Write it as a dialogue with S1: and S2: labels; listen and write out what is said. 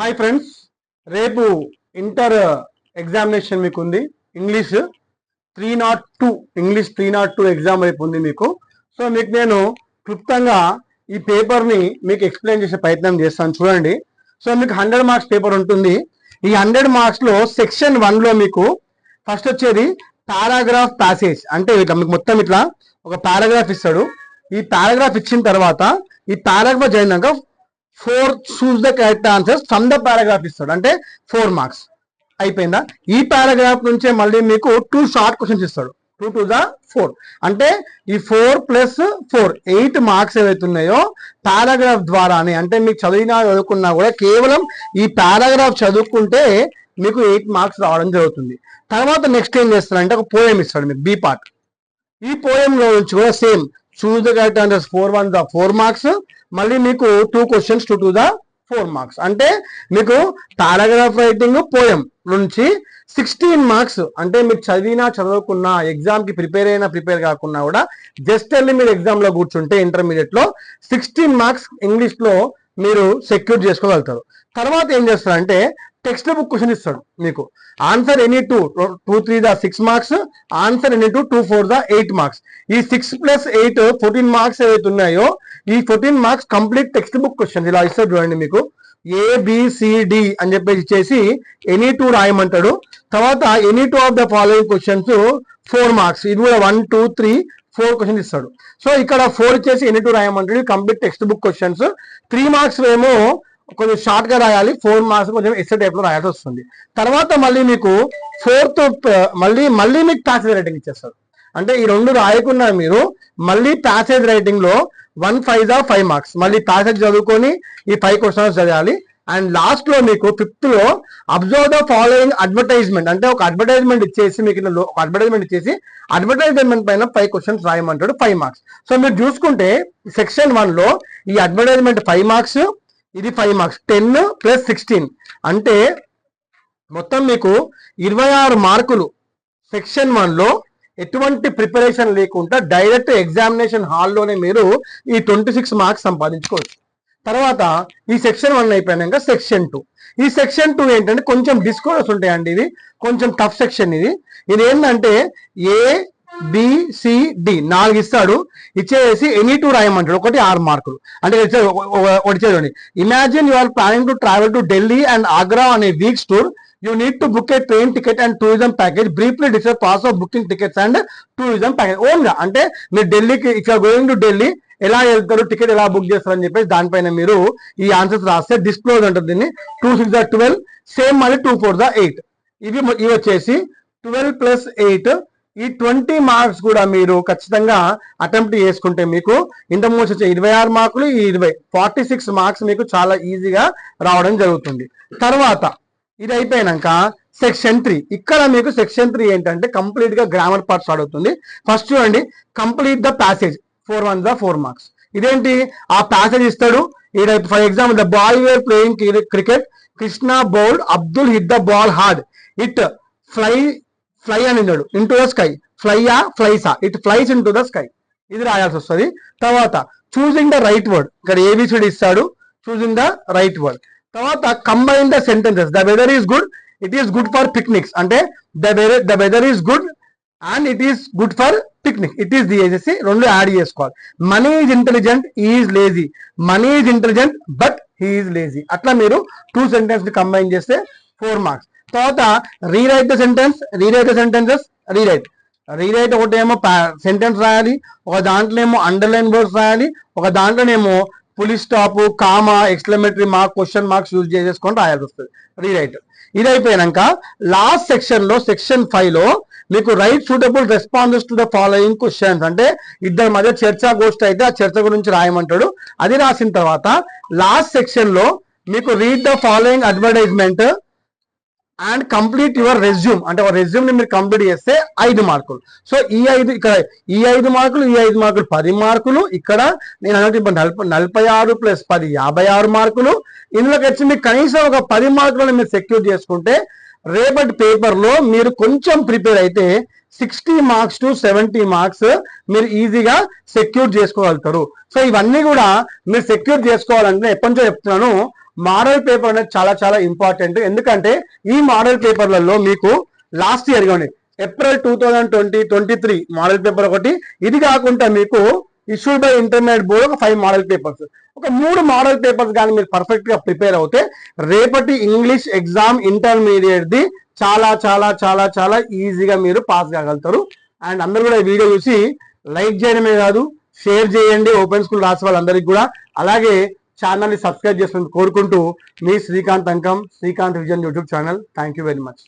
S1: Hi friends, రేపు inter examination మీకు ఉంది. ఇంగ్లీష్ 302 ఎగ్జామ్ రేపు ఉంది మీకు. సో మీకు నేను క్లుప్తంగా ఈ పేపర్ని మీకు ఎక్స్ప్లెయిన్ చేసే ప్రయత్నం చేస్తాను. చూడండి. సో మీకు 100 మార్క్స్ పేపర్ ఉంటుంది. ఈ 100 మార్క్స్లో సెక్షన్ 1లో మీకు ఫస్ట్ వచ్చేది పారాగ్రాఫ్ ప్యాసేజ్. అంటే ఇట్లా మీకు మొత్తం ఇట్లా ఒక పారాగ్రాఫ్ ఇస్తాడు. ఈ పారాగ్రాఫ్ ఇచ్చిన తర్వాత ఈ పారాగ్రాఫ్ జరిగినాక 4 choose the correct answers from the paragraph ఇస్తాడు. అంటే 4 మార్క్స్ అయిపోయిందా. ఈ పారాగ్రాఫ్ నుంచే మళ్ళీ మీకు 2 షార్ట్ క్వశ్చన్స్ ఇస్తాడు. 2 to the 4 అంటే ఈ 4 + 4 8 మార్క్స్ ఏవైతే ఉన్నాయో పారాగ్రాఫ్ ద్వారానే, అంటే మీకు చదువుకున్నా కూడా కేవలం ఈ పారాగ్రాఫ్ చదువుకుంటే మీకు 8 మార్క్స్ రావడం జరుగుతుంది. తర్వాత నెక్స్ట్ ఏం చేస్తాడంటే ఒక పోయం ఇస్తాడు మీకు, బి పార్ట్. ఈ పోయంలో నుంచి కూడా same choose the correct answers 4 1 the 4 marks, మళ్ళీ మీకు 2 questions 2 to the 4 మార్క్స్. అంటే మీకు పారాగ్రాఫ్ రైటింగ్ పోయం నుంచి 16 మార్క్స్. అంటే మీరు చదువుకున్నా ఎగ్జామ్ కి ప్రిపేర్ కాకున్నా కూడా జస్ట్ వెళ్ళి మీరు ఎగ్జామ్ లో కూర్చుంటే ఇంటర్మీడియట్ లో 16 మార్క్స్ ఇంగ్లీష్ లో మీరు సెక్యూర్ చేసుకోగలుగుతారు. తర్వాత ఏం చేస్తారంటే టెక్స్ట్ బుక్ క్వశ్చన్ ఇస్తాడు మీకు. Answer any 2 3 the 6 marks, answer any 2 4 the 8 marks. ఈ 6 + 8 14 మార్క్స్ ఏవైతే ఉన్నాయో ఈ 14 marks complete textbook questions ఇలా ఇస్తాడు. చూడండి, మీకు ABCD అని చెప్పేసి ఇచ్చేసి ఎనీ 2 రాయమంటాడు. తర్వాత any 2 of the following questions 4 marks. ఇది కూడా 1 2 3 4 క్వశ్చన్స్ ఇస్తాడు. సో ఇక్కడ 4 ఇచ్చేసి ఎనీ 2 రాయమంటాడు. Complete textbook questions. 3 marks ఏమో కొంచెం షార్ట్ గా రాయాలి, 4 మార్క్స్ కొంచెం ఎస్ఏ టైప్ లో రాయాల్సి వస్తుంది. తర్వాత మళ్ళీ మీకు 4th మళ్ళీ మీకు ప్యాసేజ్ రైటింగ్ ఇచ్చేస్తారు. అంటే ఈ 2 రాయకున్నా మీరు మళ్ళీ ప్యాసేజ్ రైటింగ్ లో 1 5 the 5 మార్క్స్ మళ్ళీ ప్యాసేజ్ చదువుకొని ఈ 5 క్వశ్చన్స్ చదవాలి. అండ్ లాస్ట్ లో మీకు 5th లో అబ్జర్వ్ ద ఫాలోయింగ్ అడ్వర్టైజ్మెంట్, అంటే ఒక అడ్వర్టైజ్మెంట్ ఇచ్చేసి మీకు ఒక అడ్వర్టైజ్మెంట్ ఇచ్చేసి అడ్వర్టైజ్మెంట్ పైన 5 క్వశ్చన్స్ రాయమంటాడు, 5 మార్క్స్. సో మీరు చూసుకుంటే సెక్షన్ 1 లో ఈ అడ్వర్టైజ్మెంట్ 5 మార్క్స్, ఇది 5 మార్క్స్, 10 + 16 అంటే మొత్తం మీకు 26 మార్కులు సెక్షన్ 1 లో ఎటువంటి ప్రిపరేషన్ లేకుండా డైరెక్ట్ ఎగ్జామినేషన్ హాల్లోనే మీరు ఈ 26 మార్క్స్ సంపాదించుకోవచ్చు. తర్వాత ఈ సెక్షన్ 1 అయిపోయినాక సెక్షన్ 2. ఈ సెక్షన్ 2 ఏంటంటే కొంచెం డిస్కోర్స్ ఉంటాయండి. ఇది కొంచెం టఫ్ సెక్షన్. ఇది ఏంటంటే ABCD 4 ఇస్తాడు. ఇచ్చేసి ఎనీ 2 రాయమంటాడు. ఒకటి 6 మార్కులు. అంటే ఒకటి చదవండి. Imagine you are planning to travel to Delhi and Agra on a week's tour. You need to book a train ticket and tourism package. Briefly discuss process of booking tickets and tourism package. Own గా అంటే మీరు ఢిల్లీకి, if you are going to Delhi ఎలా వెళ్తారు, ticket ఎలా book చేస్తారు అని చెప్పేసి దానిపైన మీరు ఈ ఆన్సర్స్ రాస్తే డిస్క్లోజ్ అంటారు దీన్ని. 2 6 the 12 సేమ్, మళ్ళీ 2 4 the 8. ఇవి వచ్చేసి 12 + 8. ఈ 20 మార్క్స్ కూడా మీరు ఖచ్చితంగా అటెంప్ట్ చేసుకుంటే మీకు ఇంతకుముందు వచ్చే 26 మార్కులు, ఈ 20 46 మార్క్స్ మీకు చాలా ఈజీగా రావడం జరుగుతుంది. తర్వాత ఇది అయిపోయినాక సెక్షన్ 3. ఇక్కడ మీకు సెక్షన్ 3 ఏంటంటే కంప్లీట్ గా గ్రామర్ పార్ట్ స్టార్ట్ అవుతుంది. ఫస్ట్ చూడండి, complete the passage 4 1 the 4 marks. ఇదేంటి, ఆ ప్యాసేజ్ ఇస్తాడు. For example, the boy were playing cricket, Krishna bowled, Abdul hit the ball hard, it fly అని ఇన్నాడు ఇంటూ ద స్కై. ఫ్లైసా, it flies into the sky. ఇది రాయాల్సి వస్తుంది. తర్వాత చూసింగ్ ద రైట్ వర్డ్, ఇక్కడ ABCD ఇస్తాడు, చూసింగ్ ద రైట్ వర్డ్. తర్వాత combine the sentences. The weather is good, it is good for picnics. అంటే the weather is good and it is good for picnic. It is చేసేసి 2 add చేసుకోవాలి. Mani is intelligent, is lazy. Mani is intelligent but he is lazy. అట్లా మీరు 2 sentence ని combine చేస్తే 4 marks. తర్వాత rewrite the sentences. Rewrite ఒకటేమో sentence రాయాలి, ఒక దాంట్లో ఏమో అండర్లైన్ వర్డ్స్ రాయాలి, ఒక దాంట్లోనేమో full stop, comma, exclamatory mark, question marks use చేసేసుకొని రాయాల్సి వస్తుంది రీరైట్. ఇది అయిపోయాక లాస్ట్ సెక్షన్ లో సెక్షన్ 5 లో మీకు right suitable responses to the following questions. అంటే ఇద్దరి మధ్య చర్చా గోష్ఠి అయితే ఆ చర్చ గురించి రాయమంటాడు. అది రాసిన తర్వాత లాస్ట్ సెక్షన్ లో మీకు read the following advertisement and complete your resume. అంటే ఒక రెజ్యూమ్ ని మీరు కంప్లీట్ చేస్తే 5 మార్కులు. సో ఈ 5 మార్కులు 10 మార్కులు. ఇక్కడ నేను అన్నట్టు 46 + 10 56 మార్కులు. ఇందులోకి వచ్చి మీకు కనీసం ఒక 10 మార్కులను మీరు సెక్యూర్ చేసుకుంటే రేపటి పేపర్ లో మీరు కొంచెం ప్రిపేర్ అయితే 60 మార్క్స్ to 70 మార్క్స్ మీరు ఈజీగా సెక్యూర్ చేసుకోగలుగుతారు. సో ఇవన్నీ కూడా మీరు సెక్యూర్ చేసుకోవాలంటే ఎప్పటి నుంచో చెప్తున్నాను, మోడల్ పేపర్ అనేది చాలా చాలా ఇంపార్టెంట్. ఎందుకంటే ఈ మోడల్ పేపర్లలో మీకు లాస్ట్ ఇయర్ కానీ ఏప్రిల్ 2023 మోడల్ పేపర్ ఒకటి, ఇది కాకుండా మీకు ఇష్యూడ్ బై ఇంటర్మీడియట్ బోర్డ్ ఒక 5 మోడల్ పేపర్స్, ఒక 3 మోడల్ పేపర్స్ కానీ మీరు పర్ఫెక్ట్ గా ప్రిపేర్ అవుతే రేపటి ఇంగ్లీష్ ఎగ్జామ్ ఇంటర్మీడియట్ ది చాలా చాలా చాలా చాలా ఈజీగా మీరు పాస్ కాగలుగుతారు. అండ్ అందరూ కూడా ఈ వీడియో చూసి లైక్ చేయడమే కాదు, షేర్ చేయండి ఓపెన్ స్కూల్ రాసే వాళ్ళందరికీ కూడా. అలాగే ఛానల్ ని సబ్స్క్రైబ్ చేసుకుని కోరుకుంటూ మీ Srikanth Ankam, Srikanth Vision YouTube channel. Thank you very much.